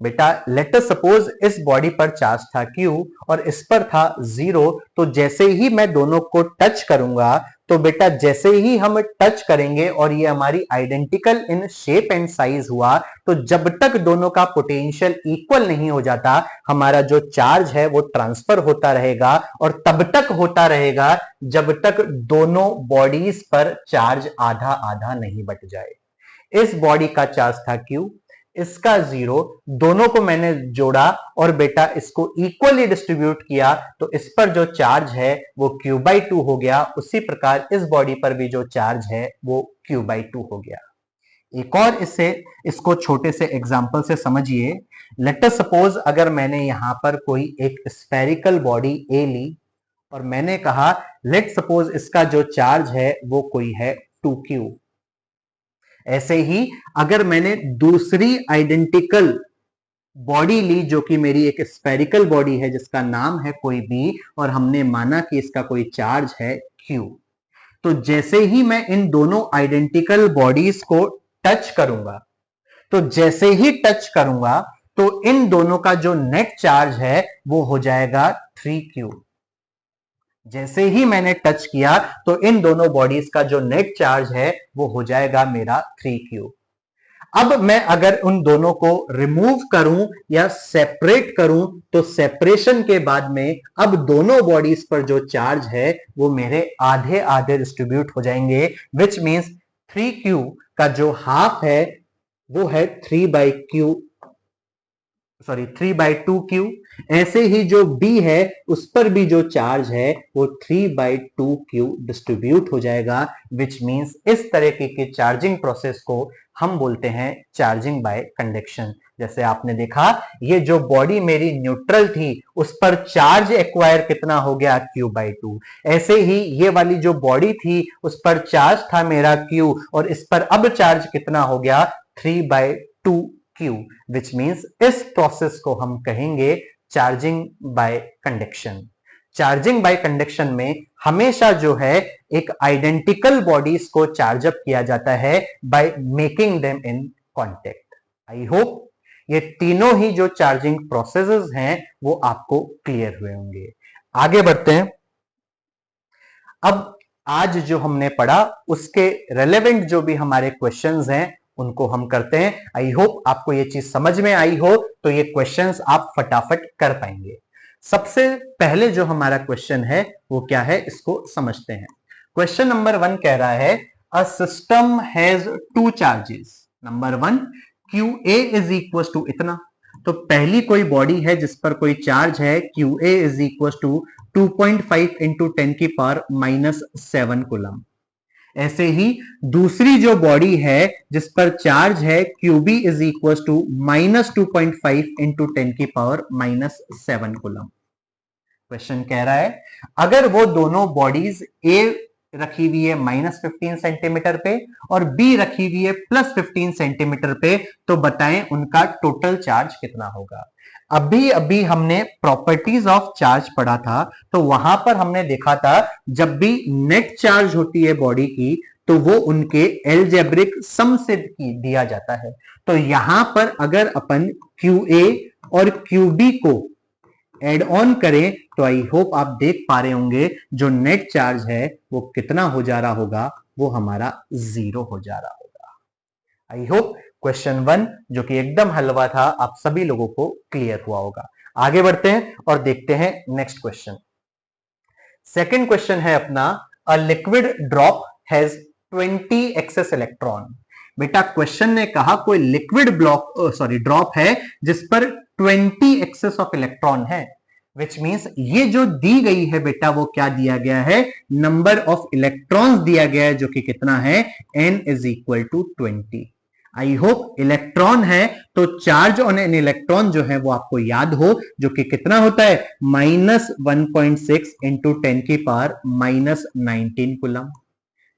बेटा। लेट अस सपोज इस बॉडी पर चार्ज था Q और इस पर था 0, तो जैसे ही मैं दोनों को टच करूंगा तो बेटा जैसे ही हम टच करेंगे और ये हमारी identical in shape and size हुआ तो जब तक दोनों का पोटेंशियल इक्वल नहीं हो जाता हमारा जो चार्ज है वो ट्रांसफर होता रहेगा, और तब तक होता रहेगा जब तक दोनों बॉडीज पर चार्ज आधा आधा नहीं बट जाए। इस बॉडी का चार्ज था Q, इसका 0, दोनों को मैंने जोड़ा और बेटा इसको इक्वली डिस्ट्रीब्यूट किया तो इस पर जो चार्ज है वो Q/2 हो गया। उसी प्रकार इस बॉडी पर भी जो चार्ज है वो Q/2 हो गया। एक और इसको छोटे से एग्जांपल से समझिए। लेट अस सपोज अगर मैंने यहां पर कोई एक स्फेरिकल बॉडी A ली और मैंने कहा लेट सपोज इसका जो चार्ज है वो कोई है 2Q। ऐसे ही अगर मैंने दूसरी आइडेंटिकल बॉडी ली जो कि मेरी एक स्फेरिकल बॉडी है जिसका नाम है कोई बी और हमने माना कि इसका कोई चार्ज है Q, तो जैसे ही मैं इन दोनों आइडेंटिकल बॉडीज को टच करूंगा तो जैसे ही टच करूंगा तो इन दोनों का जो नेट चार्ज है वो हो जाएगा 3Q। जैसे ही मैंने टच किया तो इन दोनों बॉडीज का जो नेट चार्ज है वो हो जाएगा मेरा 3q। अब मैं अगर उन दोनों को रिमूव करूं या सेपरेट करूं तो सेपरेशन के बाद में अब दोनों बॉडीज पर जो चार्ज है वो मेरे आधे आधे डिस्ट्रीब्यूट हो जाएंगे, विच मींस 3q का जो हाफ है वो है 3/2q। ऐसे ही जो b है उस पर भी जो चार्ज है वो 3/2q डिस्ट्रीब्यूट हो जाएगा, विच मींस इस तरीके के चार्जिंग प्रोसेस को हम बोलते हैं चार्जिंग बाय कंडक्शन। जैसे आपने देखा ये जो बॉडी मेरी न्यूट्रल थी उस पर चार्ज एक्वायर कितना हो गया q/2। ऐसे ही ये वाली जो बॉडी थी उस पर चार्ज था मेरा q और इस पर अब चार्ज कितना हो गया 3/2q, विच मींस इस प्रोसेस को हम कहेंगे charging by conduction. Charging by conduction में हमेशा जो है एक आइडेंटिकल बॉडीज को चार्ज अप किया जाता है by making them in contact. I hope ये तीनों ही जो चार्जिंग प्रोसेसेस हैं वो आपको क्लियर हुए होंगे। आगे बढ़ते हैं। अब आज जो हमने पढ़ा उसके रेलेवेंट जो भी हमारे क्वेश्चंस हैं उनको हम करते हैं। आई होप आपको ये चीज समझ में आई हो तो ये क्वेश्चंस आप फटाफट कर पाएंगे। सबसे पहले जो हमारा क्वेश्चन है वो क्या है इसको समझते हैं। क्वेश्चन नंबर 1 कह रहा है a system has two charges. Number 1 QA is equal to इतना। तो पहली कोई बॉडी है जिस पर कोई चार्ज है QA is equal to 2.5 into 10 की पावर -7 कूलम। ऐसे ही दूसरी जो बॉडी है जिस पर चार्ज है QB is equal to -2.5 into 10 की पावर -7 कूलम। क्वेश्चन कह रहा है अगर वो दोनों बॉडीज A रखी हुई है -15 सेंटीमीटर पे और B रखी हुई है +15 सेंटीमीटर पे तो बताएं उनका टोटल चार्ज कितना होगा। अभी अभी हमने प्रॉपर्टीज ऑफ चार्ज पढ़ा था तो वहां पर हमने देखा था जब भी नेट चार्ज होती है बॉडी की तो वो उनके एलजेब्रिक सम से दिया जाता है। तो यहां पर अगर अपन QA और QB को एड ऑन करें तो आई होप आप देख पा रहे होंगे जो नेट चार्ज है वो कितना हो जा रहा होगा, वो हमारा 0 हो जा रहा होगा। आई होप क्वेश्चन 1 जो कि एकदम हलवा था आप सभी लोगों को क्लियर हुआ होगा। आगे बढ़ते हैं और देखते हैं नेक्स्ट क्वेश्चन। सेकंड क्वेश्चन है अपना a liquid drop has 20 excess electron. बेटा क्वेश्चन ने कहा कोई लिक्विड ड्रॉप है जिस पर 20 एक्सेस ऑफ इलेक्ट्रॉन है, विच मींस ये जो दी गई है बेटा वो क्या दिया गया है, नंबर ऑफ इलेक्ट्रॉन्स दिया गया है जो कि कितना है n is equal to 20। I hope electron है तो चार्ज ऑन एन इलेक्ट्रॉन जो है वो आपको याद हो जो कि कितना होता है -1.6 इंटू 10 की पावर -19 कूलम।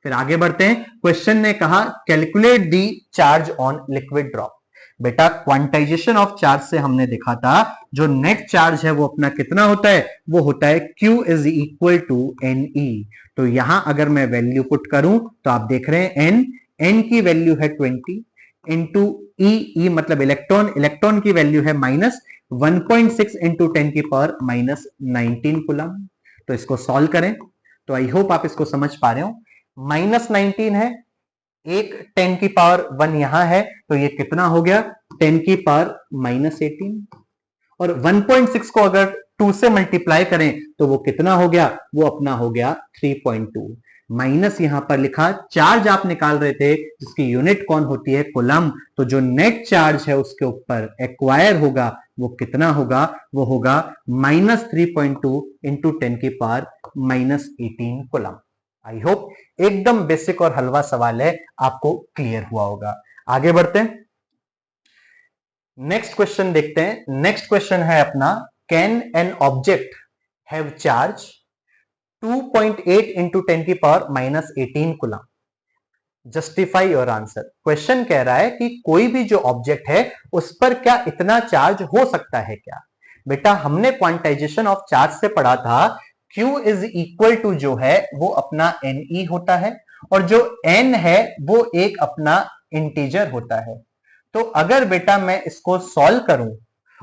फिर आगे बढ़ते हैं। क्वेश्चन ने कहा calculate the charge on liquid drop. बेटा क्वांटाइजेशन ऑफ चार्ज से हमने देखा था जो नेट चार्ज है वो अपना कितना होता है, वो होता है Q is equal to NE। तो यहां अगर मैं वैल्यू पुट करूं तो आप देख रहे हैं n की वैल्यू है 20 इंटू E मतलब इलेक्ट्रॉन की वैल्यू है -1.6 इंटू 10 की पावर -19 कूलम। तो इसको सॉल्व करें तो आई होप आप इसको समझ पा रहे हो। -19 है, एक 10 की पावर 1 यहां है तो ये कितना हो गया 10 की पावर -18 और 1.6 को अगर 2 से मल्टीप्लाई करें तो वो कितना हो गया, वो अपना हो गया 3.2। माइनस यहां पर लिखा चार्ज आप निकाल रहे थे जिसकी यूनिट कौन होती है कूलम, तो जो नेट चार्ज है उसके ऊपर एक्वायर होगा वो कितना होगा, वो होगा -3.2 इंटू 10 की पावर -18 कूलम। आई होप एकदम बेसिक और हलवा सवाल है, आपको क्लियर हुआ होगा। आगे बढ़ते हैं, नेक्स्ट क्वेश्चन देखते हैं। नेक्स्ट क्वेश्चन है अपना can an object have charge 2.8 into 10 की power -18 coulomb, justify your answer. Question कह रहा है कि कोई भी जो ऑब्जेक्ट है उस पर क्या इतना चार्ज हो सकता है क्या। बेटा हमने क्वांटाइजेशन ऑफ चार्ज से पढ़ा था Q इज इक्वल टू जो है वो अपना NE होता है और जो N है वो एक अपना इंटीजर होता है। तो अगर बेटा मैं इसको सॉल्व करूं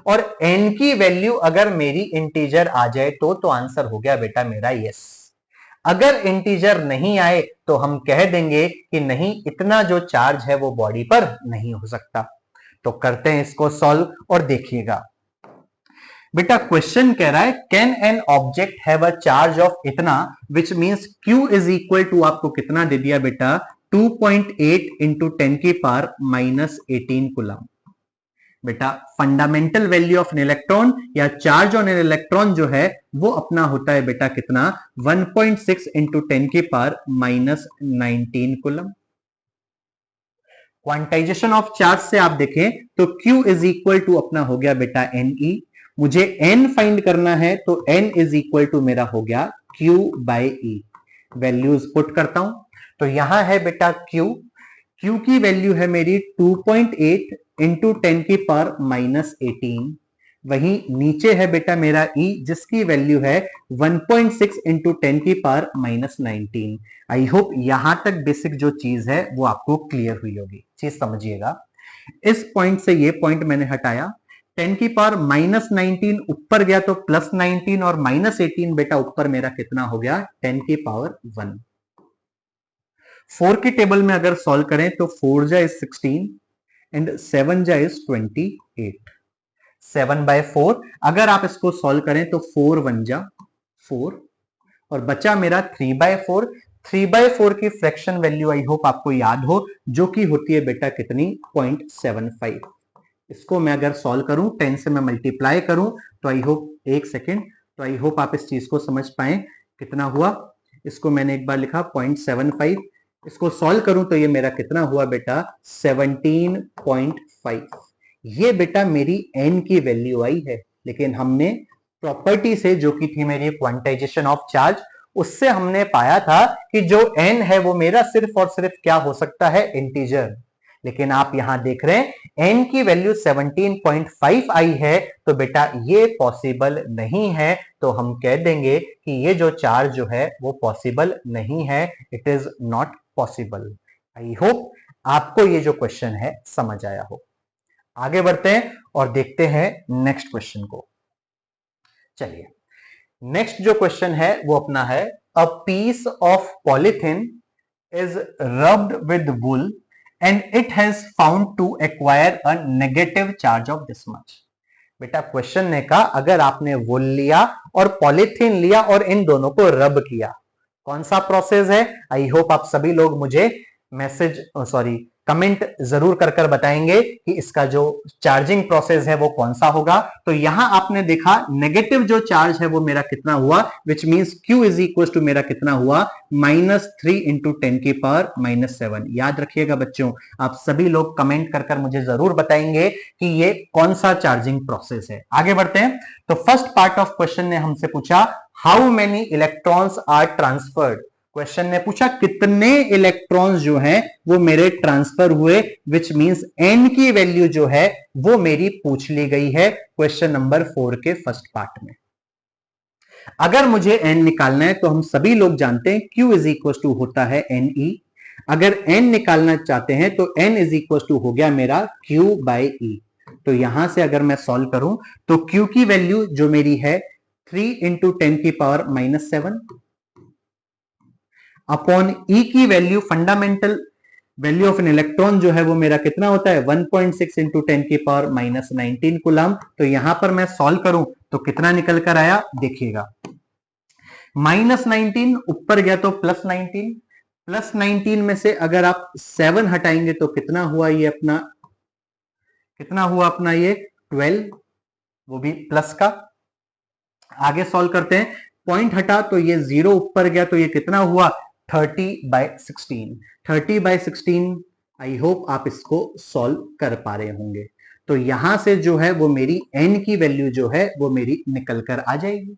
और n की वैल्यू अगर मेरी इंटीजर आ जाए तो आंसर हो गया बेटा मेरा यस। अगर इंटीजर नहीं आए तो हम कह देंगे कि नहीं, इतना जो चार्ज है वो बॉडी पर नहीं हो सकता। तो करते हैं इसको सॉल्व और देखिएगा बेटा। क्वेश्चन कह रहा है can an object have a charge of इतना, which means Q is equal to, आपको कितना दे दिया बेटा, 2.8 इंटू 10 की पावर माइनस 18 कूलम। बेटा fundamental value of an electron या चार्ज ऑन एन इलेक्ट्रॉन जो है वो अपना होता है बेटा कितना, 1.6 इंटू 10 की power minus 19 coulomb. Quantization of charge से आप देखें तो Q इज इक्वल टू अपना हो गया बेटा Ne। मुझे n फाइंड करना है तो n इज इक्वल टू मेरा हो गया Q by E। Values put करता हूं तो यहां है बेटा Q की वैल्यू है मेरी 2.8 इंटू 10 की पावर माइनस 18। वहीं नीचे है बेटा मेरा E जिसकी वैल्यू है 1.6 इंटू 10 की पावर माइनस 19। आई होप यहां तक बेसिक जो चीज है वो आपको क्लियर हुई होगी। चीज समझिएगा, इस पॉइंट से ये पॉइंट मैंने हटाया, 10 की पावर माइनस 19 ऊपर गया तो प्लस 19 और माइनस 18 बेटा ऊपर मेरा कितना हो गया, 10 की पावर 1। 4 की टेबल में अगर सॉल्व करें तो 4 जा इज 16 एंड 7 जा इज 28। 7/4 अगर आप इसको सॉल्व करें तो 4 1 जा 4 और बचा मेरा 3/4। 3/4 की फ्रैक्शन वैल्यू आई होप आपको याद हो, जो कि होती है बेटा कितनी, 0.75। इसको मैं अगर सॉल्व करूं 10 से मैं मल्टीप्लाई करूं तो आई होप, एक सेकेंड, तो आई होप आप इस चीज को समझ पाए कितना हुआ। इसको मैंने एक बार लिखा 0.75, इसको सॉल्व करूं तो ये मेरा कितना हुआ बेटा, 17.5। ये बेटा मेरी n की वैल्यू आई है, लेकिन हमने प्रॉपर्टी से जो कि थी मेरी क्वांटाइजेशन ऑफ चार्ज, उससे हमने पाया था कि जो n है वो मेरा सिर्फ और सिर्फ क्या हो सकता है, इंटीजर। लेकिन आप यहां देख रहे हैं n की वैल्यू 17.5 आई है, तो बेटा ये पॉसिबल नहीं है। तो हम कह देंगे कि ये जो चार्ज जो है वो पॉसिबल नहीं है, it is not possible. I hope आपको ये जो क्वेश्चन है समझ आया हो। आगे बढ़ते हैं और देखते हैं नेक्स्ट क्वेश्चन को। चलिए, नेक्स्ट जो क्वेश्चन है वो अपना है, a piece of polythene is rubbed with wool and it has found to acquire a negative charge of this much. बेटा क्वेश्चन ने कहा अगर आपने वुल लिया और पॉलिथीन लिया और इन दोनों को रब किया, कौन सा प्रोसेस है। आई होप आप सभी लोग मुझे मैसेज कमेंट जरूर कर बताएंगे कि इसका जो चार्जिंग प्रोसेस है वो कौन सा होगा। तो यहां आपने देखा नेगेटिव जो चार्ज है वो मेरा कितना हुआ, which means Q is equal to मेरा कितना हुआ, -3 इंटू 10 की पावर -7। याद रखिएगा बच्चों, आप सभी लोग कमेंट कर मुझे जरूर बताएंगे कि ये कौन सा चार्जिंग प्रोसेस है। आगे बढ़ते हैं। तो फर्स्ट पार्ट ऑफ क्वेश्चन ने हमसे पूछा how many electrons are transferred. Question ने पूछा कितने इलेक्ट्रॉन्स जो हैं वो मेरे ट्रांसफर हुए, विच मींस n की वैल्यू जो है वो मेरी पूछ ली गई है क्वेश्चन नंबर 4 के फर्स्ट पार्ट में। अगर मुझे n निकालना है तो हम सभी लोग जानते हैं Q इज इक्वल टू होता है Ne। अगर n निकालना चाहते हैं तो n इज इक्वल टू हो गया मेरा Q बाई E। तो यहां से अगर मैं सॉल्व करूं तो Q की वैल्यू जो मेरी है 3 इंटू 10 की पावर -7 अपॉन E की value, fundamental value of an electron जो है वो मेरा कितना होता है, 1.6 इंटू 10 की पावर -19 कूलम। तो यहां पर मैं सॉल्व करूं तो कितना निकल कर आया, देखिएगा, -19 ऊपर गया तो +19, +19 में से अगर आप 7 हटाएंगे तो कितना हुआ ये अपना, कितना हुआ अपना ये 12, वो भी प्लस का। आगे सॉल्व करते हैं, पॉइंट हटा तो ये 0 ऊपर गया तो ये कितना हुआ, 30/16। 30/16 आई होप आप इसको सॉल्व कर पा रहे होंगे। तो यहां से जो है वो मेरी n की वैल्यू जो है वो मेरी निकल कर आ जाएगी।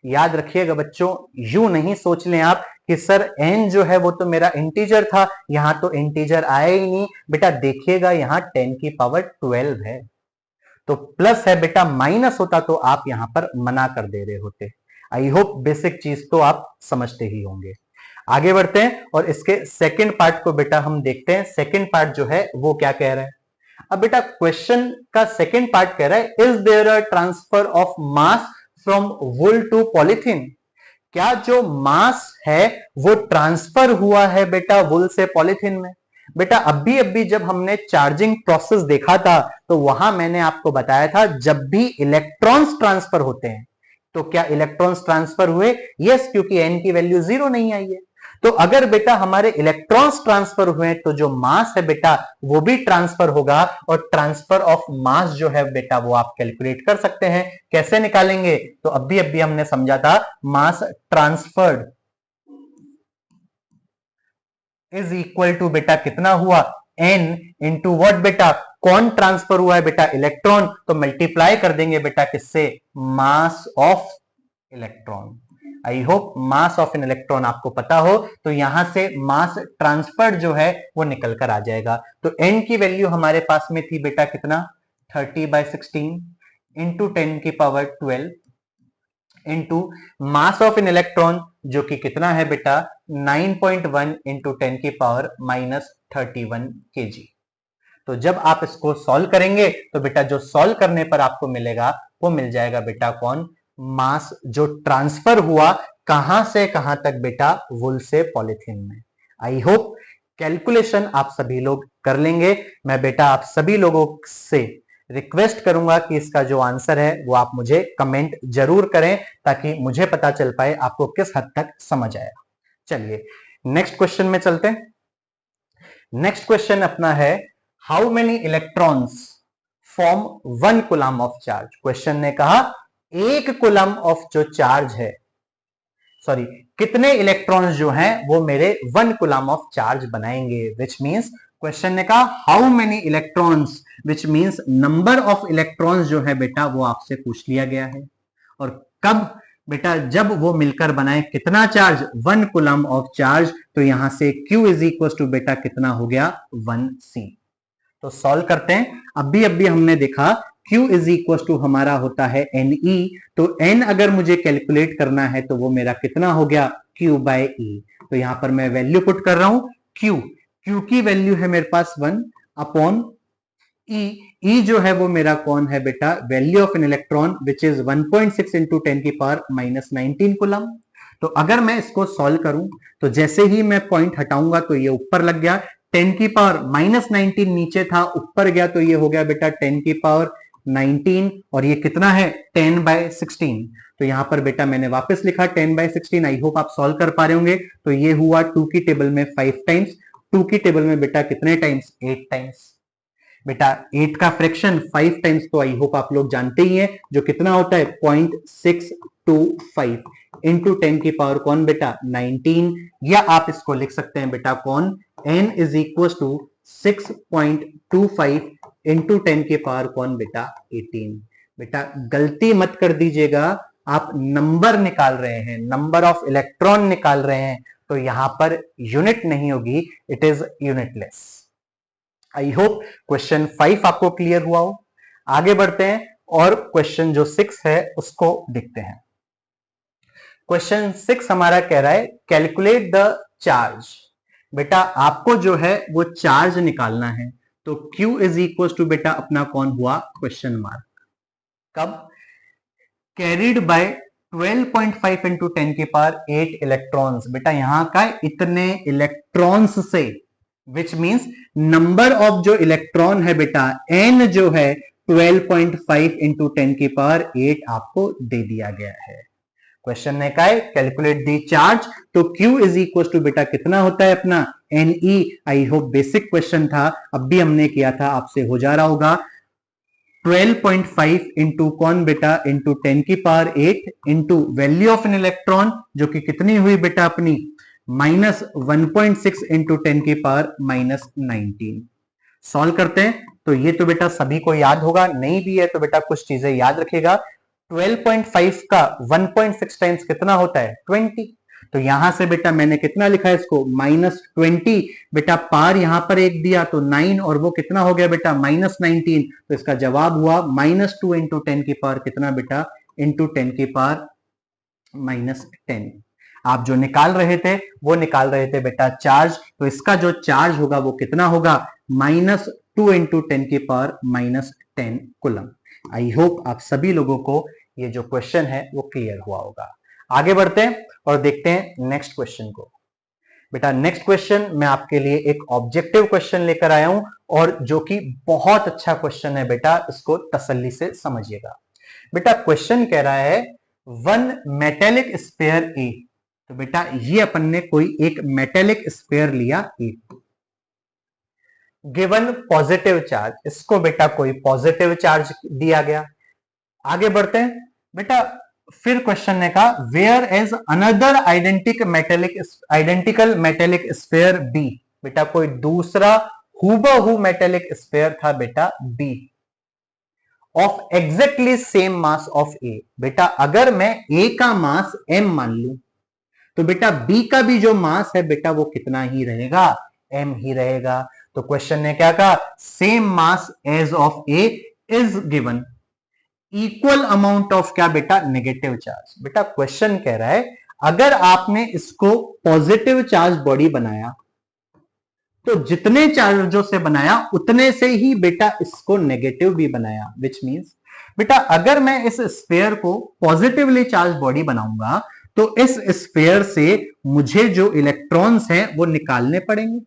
याद रखिएगा बच्चों, यूं नहीं सोच लें आप कि सर n जो है वो तो मेरा इंटीजर था, यहां तो इंटीजर आया ही नहीं। बेटा देखिएगा यहां 10 की पावर 12 है, तो प्लस है बेटा, माइनस होता तो आप यहां पर मना कर दे रहे होते। आई होप बेसिक चीज तो आप समझते ही होंगे। आगे बढ़ते हैं और इसके सेकंड पार्ट को बेटा हम देखते हैं। सेकंड पार्ट जो है वो क्या कह रहा है, अब बेटा क्वेश्चन का सेकेंड पार्ट कह रहा है is there a transfer of mass from wool to polythene. क्या जो मास है वो ट्रांसफर हुआ है बेटा वुल से पॉलिथीन में। बेटा अभी अभी जब हमने चार्जिंग प्रोसेस देखा था तो वहां मैंने आपको बताया था जब भी इलेक्ट्रॉन्स ट्रांसफर होते हैं तो क्या इलेक्ट्रॉन्स ट्रांसफर हुए। यस, क्योंकि एन की वैल्यू 0 नहीं आई है। तो अगर बेटा हमारे इलेक्ट्रॉन्स ट्रांसफर हुए तो जो मास है बेटा वो भी ट्रांसफर होगा और ट्रांसफर ऑफ मास जो है बेटा वो आप कैलकुलेट कर सकते हैं। कैसे निकालेंगे, तो अभी अभी हमने समझा था मास ट्रांसफर्ड इज इक्वल टू बेटा कितना हुआ n इंटू व्हाट बेटा, कौन ट्रांसफर हुआ है बेटा इलेक्ट्रॉन, तो मल्टीप्लाई कर देंगे बेटा किससे, mass of electron. I hope mass of an electron आपको पता हो तो यहां से मास ट्रांसफर्ड जो है वो निकल कर आ जाएगा। तो n की वैल्यू हमारे पास में थी बेटा कितना 30/16 इंटू 10 की power 12 into mass of an electron जो कि कितना है बेटा 9.1 इंटू 10 की पावर -31 kg। तो जब आप इसको सॉल्व करेंगे तो बेटा जो सॉल्व करने पर आपको मिलेगा वो मिल जाएगा बेटा कौन, मास जो ट्रांसफर हुआ कहां से कहां तक बेटा, वुल से पॉलिथीन में। आई होप कैलकुलेशन आप सभी लोग कर लेंगे। मैं बेटा आप सभी लोगों से रिक्वेस्ट करूंगा कि इसका जो आंसर है वो आप मुझे कमेंट जरूर करें ताकि मुझे पता चल पाए आपको किस हद तक समझ आया। चलिए नेक्स्ट क्वेश्चन में चलते हैं। नेक्स्ट क्वेश्चन अपना है how many electrons form 1 coulomb of charge. Question ने कहा एक कूलम ऑफ जो चार्ज है, सॉरी कितने इलेक्ट्रॉन्स जो हैं वो मेरे 1 कूलम ऑफ चार्ज बनाएंगे। विच मींस क्वेश्चन ने कहा how many electrons, which means number of electrons जो है बेटा वो आपसे पूछ लिया गया है। और कब बेटा, जब वो मिलकर बनाए कितना चार्ज, 1 कूलम ऑफ चार्ज। तो यहां से Q इज इक्वल टू बेटा कितना हो गया 1C। तो सॉल्व करते हैं। अभी अभी हमने देखा Q इज इक्वल टू हमारा होता है Ne, तो N अगर मुझे कैलकुलेट करना है तो वो मेरा कितना हो गया Q/E। तो यहां पर मैं वैल्यू पुट कर रहा हूं Q की वैल्यू है मेरे पास 1 अपॉन E जो है वो मेरा कौन है बेटा, value of an electron which is 1.6 into 10 की पावर -19 कूलम। तो अगर मैं इसको सॉल्व करूं तो जैसे ही मैं पॉइंट हटाऊंगा तो ये ऊपर लग गया, 10 की पावर -19 नीचे था, ऊपर गया तो ये हो गया बेटा 10 की पावर 19 और ये कितना है 10/16। तो यहां पर बेटा मैंने वापस लिखा 10/16। आई होप आप सॉल्व कर पा रहे होंगे। तो ये हुआ 2 की टेबल में 5 टाइम्स, 2 की टेबल में बेटा कितने टाइम्स 8 टाइम्स। बेटा 8 का फ्रैक्शन 5 टाइम्स तो आई होप आप लोग जानते ही हैं जो कितना होता है 0.625 इंटू 10 की पावर कौन बेटा 19, या आप इसको लिख सकते हैं बेटा कौन n is equal to 6.25 into 10 की पावर कौन बेटा 18। बेटा गलती मत कर दीजिएगा, आप नंबर निकाल रहे हैं, नंबर ऑफ इलेक्ट्रॉन निकाल रहे हैं, तो यहां पर यूनिट नहीं होगी, it is unitless. I hope question 5 आपको क्लियर हुआ हो। आगे बढ़ते हैं और क्वेश्चन जो 6 है उसको देखते हैं। क्वेश्चन 6 हमारा कह रहा है कैलकुलेट द चार्ज। बेटा आपको जो है वो चार्ज निकालना है। तो Q इज इक्वल टू बेटा अपना कौन हुआ क्वेश्चन मार्क, कब कैरिड बाय 12.5 इंटू 10 की पावर 8 इलेक्ट्रॉन्स। बेटा यहां का इतने इलेक्ट्रॉन्स से, विच मींस नंबर ऑफ जो इलेक्ट्रॉन है बेटा n जो है 12.5 इंटू 10 की पावर 8 आपको दे दिया गया है। क्वेश्चन ने कहा है कैलकुलेट दी चार्ज, तो Q इज इक्वल टू बेटा कितना होता है अपना Ne। I hope basic question था, अब भी हमने किया था, आपसे हो जा रहा होगा 12.5 इंटू कौन बेटा इंटू 10 की power 8 into value of an electron जो कि कितनी हुई बेटा अपनी -1.6 इंटू 10 की पावर -19। सॉल्व करते हैं तो ये तो बेटा सभी को याद होगा, नहीं भी है तो बेटा कुछ चीजें याद रखेगा। 12.5 का 1.6 टाइम्स कितना होता है 20। तो यहां से बेटा मैंने कितना लिखा है इसको -20। बेटा पार यहां पर एक दिया तो 9 और वो कितना हो गया बेटा -19। तो इसका जवाब हुआ -2 इंटू 10 की पावर कितना बेटा इंटू 10 की पावर -10। आप जो निकाल रहे थे वो निकाल रहे थे बेटा चार्ज, तो इसका जो चार्ज होगा वो कितना होगा 2 इंटू 10⁻⁻10 कूलम। आई होप आप सभी लोगों को ये जो क्वेश्चन है वो क्लियर हुआ होगा। आगे बढ़ते हैं और देखते हैं नेक्स्ट क्वेश्चन को। बेटा नेक्स्ट क्वेश्चन मैं आपके लिए एक ऑब्जेक्टिव क्वेश्चन लेकर आया हूं और जो कि बहुत अच्छा क्वेश्चन है बेटा, इसको तसल्ली से समझिएगा। बेटा क्वेश्चन कह रहा है वन मेटेलिक स्फीयर ए। तो बेटा ये अपन ने कोई एक मेटेलिक स्फीयर लिया ए, गिवन पॉजिटिव चार्ज, इसको बेटा कोई पॉजिटिव चार्ज दिया गया। आगे बढ़ते हैं बेटा, फिर क्वेश्चन ने कहा where is another identical metallic sphere B. बेटा कोई दूसरा हूबहू मेटेलिक स्फीयर था बेटा B, of exactly same mass of A. बेटा अगर मैं ए का मास m मान लूं तो बेटा बी का भी जो मास है बेटा वो कितना ही रहेगा, m ही रहेगा। तो क्वेश्चन ने क्या कहा, same mass as of A is given, equal amount of क्या बेटा, नेगेटिव चार्ज। बेटा क्वेश्चन कह रहा है अगर आपने इसको पॉजिटिव चार्ज बॉडी बनाया तो जितने चार्जों से बनाया उतने से ही बेटा इसको नेगेटिव भी बनाया, विच मींस बेटा अगर मैं इस स्फीयर को पॉजिटिवली चार्ज बॉडी बनाऊंगा तो इस स्फीयर से मुझे जो इलेक्ट्रॉन्स हैं वो निकालने पड़ेंगे।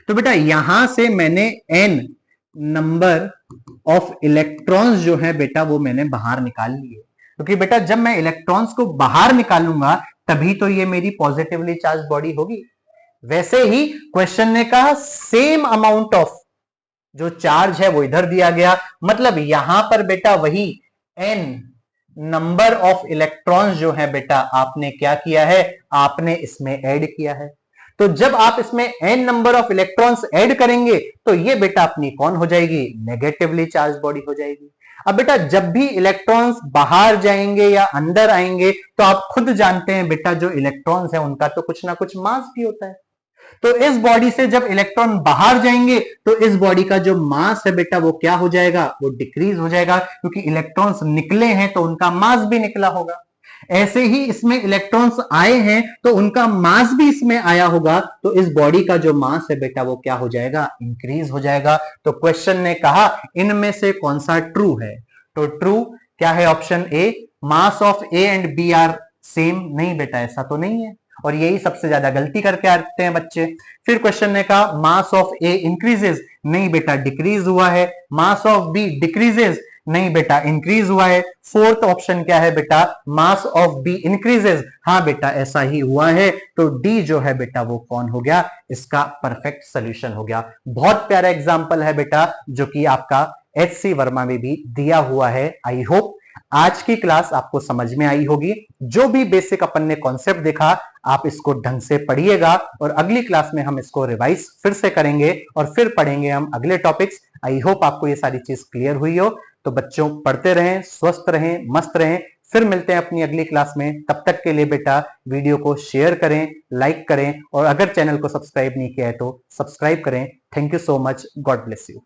तो बेटा यहां से मैंने n नंबर ऑफ इलेक्ट्रॉन्स जो है बेटा वो मैंने बाहर निकाल लिए, क्योंकि बेटा जब मैं इलेक्ट्रॉन्स को बाहर निकालूंगा तभी तो ये मेरी पॉजिटिवली चार्ज बॉडी होगी। वैसे ही क्वेश्चन ने कहा सेम अमाउंट ऑफ जो चार्ज है वो इधर दिया गया, मतलब यहां पर बेटा वही n नंबर ऑफ इलेक्ट्रॉन्स जो है बेटा आपने क्या किया है, आपने इसमें ऐड किया है। तो जब आप इसमें n number of electrons add करेंगे तो ये बेटा अपनी कौन हो जाएगी, नेगेटिवली चार्ज बॉडी हो जाएगी। अब बेटा जब भी इलेक्ट्रॉन्स बाहर जाएंगे या अंदर आएंगे तो आप खुद जानते हैं बेटा जो इलेक्ट्रॉन्स है उनका तो कुछ ना कुछ मास भी होता है। तो इस बॉडी से जब इलेक्ट्रॉन बाहर जाएंगे तो इस बॉडी का जो मास है बेटा वो क्या हो जाएगा, वो डिक्रीज हो जाएगा, क्योंकि इलेक्ट्रॉन्स निकले हैं तो उनका मास भी निकला होगा। ऐसे ही इसमें इलेक्ट्रॉन्स आए हैं तो उनका मास भी इसमें आया होगा, तो इस बॉडी का जो मास है बेटा वो क्या हो जाएगा, इंक्रीज हो जाएगा। तो क्वेश्चन ने कहा इनमें से कौन सा ट्रू है, तो ट्रू क्या है, option A, mass of A and B are same. नहीं बेटा ऐसा तो नहीं है, और यही सबसे ज्यादा गलती करके आते हैं बच्चे। फिर क्वेश्चन ने कहा मास ऑफ ए इंक्रीजेस, नहीं बेटा डिक्रीज हुआ है। मास ऑफ बी डिक्रीजेस, नहीं बेटा इंक्रीज हुआ है। फोर्थ ऑप्शन क्या है बेटा, मास ऑफ बी इंक्रीजेस, हाँ बेटा ऐसा ही हुआ है। तो डी जो है बेटा वो कौन हो गया, इसका परफेक्ट सोल्यूशन हो गया। बहुत प्यारा एग्जांपल है बेटा जो कि आपका HC वर्मा में भी दिया हुआ है। आई होप आज की क्लास आपको समझ में आई होगी। जो भी बेसिक अपन ने कॉन्सेप्ट देखा आप इसको ढंग से पढ़िएगा, और अगली क्लास में हम इसको रिवाइज फिर से करेंगे और फिर पढ़ेंगे हम अगले टॉपिक्स। आई होप आपको ये सारी चीज क्लियर हुई हो। तो बच्चों पढ़ते रहें, स्वस्थ रहें, मस्त रहें। फिर मिलते हैं अपनी अगली क्लास में। तब तक के लिए बेटा वीडियो को शेयर करें, लाइक करें, और अगर चैनल को सब्सक्राइब नहीं किया है तो सब्सक्राइब करें। Thank you so much, God bless you.